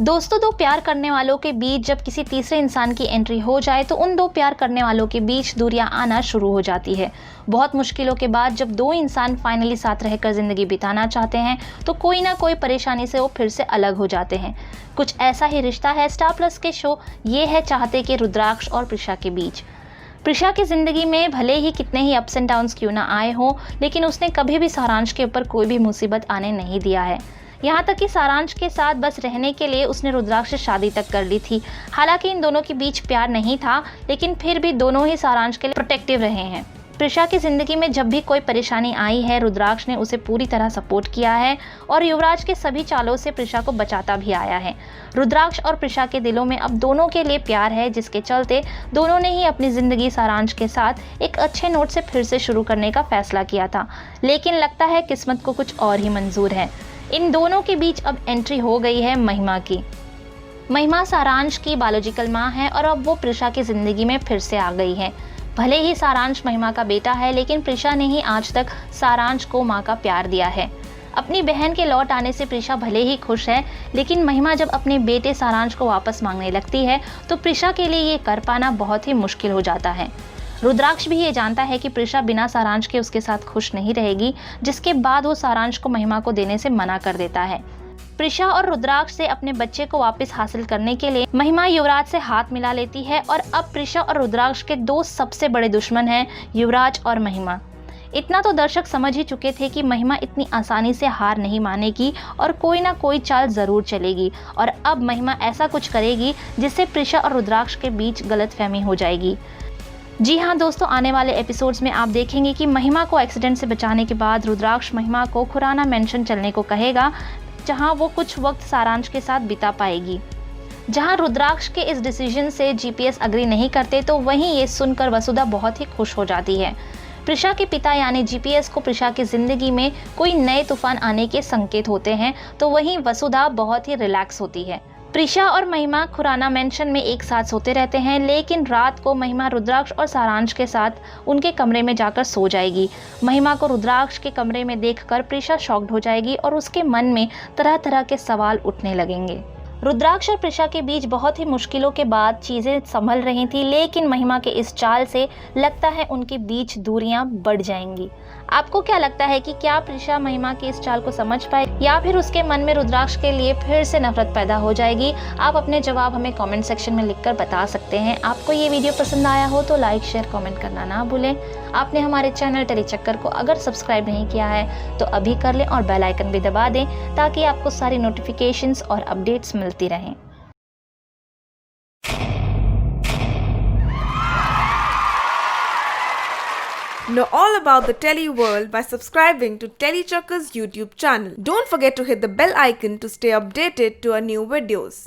दोस्तों, दो प्यार करने वालों के बीच जब किसी तीसरे इंसान की एंट्री हो जाए तो उन दो प्यार करने वालों के बीच दूरियां आना शुरू हो जाती है। बहुत मुश्किलों के बाद जब दो इंसान फाइनली साथ रहकर ज़िंदगी बिताना चाहते हैं तो कोई ना कोई परेशानी से वो फिर से अलग हो जाते हैं। कुछ ऐसा ही रिश्ता है स्टार प्लस के शो ये है चाहते के रुद्राक्ष और प्रिशा के बीच। प्रिशा की ज़िंदगी में भले ही कितने ही अप्स एंड डाउन्स क्यों ना आए हों, लेकिन उसने कभी भी सारांश के ऊपर कोई भी मुसीबत आने नहीं दिया है। यहाँ तक कि सारांश के साथ बस रहने के लिए उसने रुद्राक्ष से शादी तक कर ली थी। हालांकि इन दोनों के बीच प्यार नहीं था, लेकिन फिर भी दोनों ही सारांश के लिए प्रोटेक्टिव रहे हैं। प्रिशा की ज़िंदगी में जब भी कोई परेशानी आई है, रुद्राक्ष ने उसे पूरी तरह सपोर्ट किया है और युवराज के सभी चालों से प्रिशा को बचाता भी आया है। रुद्राक्ष और प्रिशा के दिलों में अब दोनों के लिए प्यार है, जिसके चलते दोनों ने ही अपनी ज़िंदगी सारांश के साथ एक अच्छे नोट से फिर से शुरू करने का फैसला किया था। लेकिन लगता है किस्मत को कुछ और ही मंजूर है। इन दोनों के बीच अब एंट्री हो गई है महिमा की। महिमा सारांश की बायोलॉजिकल माँ है और अब वो प्रिशा की ज़िंदगी में फिर से आ गई है। भले ही सारांश महिमा का बेटा है, लेकिन प्रिशा ने ही आज तक सारांश को माँ का प्यार दिया है। अपनी बहन के लौट आने से प्रिशा भले ही खुश है, लेकिन महिमा जब अपने बेटे सारांश को वापस मांगने लगती है तो प्रिशा के लिए ये कर पाना बहुत ही मुश्किल हो जाता है। रुद्राक्ष भी ये जानता है कि प्रिशा बिना सारांश के उसके साथ खुश नहीं रहेगी, जिसके बाद वो सारांश को महिमा को देने से मना कर देता है। प्रिशा और रुद्राक्ष से अपने बच्चे को वापस हासिल करने के लिए महिमा युवराज से हाथ मिला लेती है और अब प्रिशा और रुद्राक्ष के दो सबसे बड़े दुश्मन हैं युवराज और महिमा। इतना तो दर्शक समझ ही चुके थे कि महिमा इतनी आसानी से हार नहीं मानेगी और कोई ना कोई चाल ज़रूर चलेगी और अब महिमा ऐसा कुछ करेगी जिससे प्रिशा और रुद्राक्ष के बीच गलतफहमी हो जाएगी। जी हाँ दोस्तों, आने वाले एपिसोड्स में आप देखेंगे कि महिमा को एक्सीडेंट से बचाने के बाद रुद्राक्ष महिमा को खुराना मेंशन चलने को कहेगा, जहां वो कुछ वक्त सारांश के साथ बिता पाएगी। जहां रुद्राक्ष के इस डिसीजन से जीपीएस अग्री नहीं करते तो वहीं ये सुनकर वसुधा बहुत ही खुश हो जाती है। प्रिशा के पिता यानी जीपीएस को प्रिशा की ज़िंदगी में कोई नए तूफान आने के संकेत होते हैं, तो वहीं वसुधा बहुत ही रिलैक्स होती है। प्रिशा और महिमा खुराना मेंशन में एक साथ सोते रहते हैं, लेकिन रात को महिमा रुद्राक्ष और सारांश के साथ उनके कमरे में जाकर सो जाएगी। महिमा को रुद्राक्ष के कमरे में देखकर प्रिशा शॉक्ड हो जाएगी और उसके मन में तरह तरह के सवाल उठने लगेंगे। रुद्राक्ष और प्रिशा के बीच बहुत ही मुश्किलों के बाद चीज़ें संभल रही थी, लेकिन महिमा के इस चाल से लगता है उनके बीच दूरियां बढ़ जाएंगी। आपको क्या लगता है कि क्या प्रिशा महिमा की इस चाल को समझ पाए या फिर उसके मन में रुद्राक्ष के लिए फिर से नफरत पैदा हो जाएगी? आप अपने जवाब हमें कमेंट सेक्शन में लिखकर बता सकते हैं। आपको ये वीडियो पसंद आया हो तो लाइक शेयर कमेंट करना ना भूलें। आपने हमारे चैनल टेली चक्कर को अगर सब्सक्राइब नहीं किया है तो अभी कर लें और बेल आइकन भी दबा दें ताकि आपको सारी नोटिफिकेशंस और अपडेट्स मिलती रहें। Know all about the Telly world by subscribing to Telly Chakkar's YouTube channel. Don't forget to hit the bell icon to stay updated to our new videos.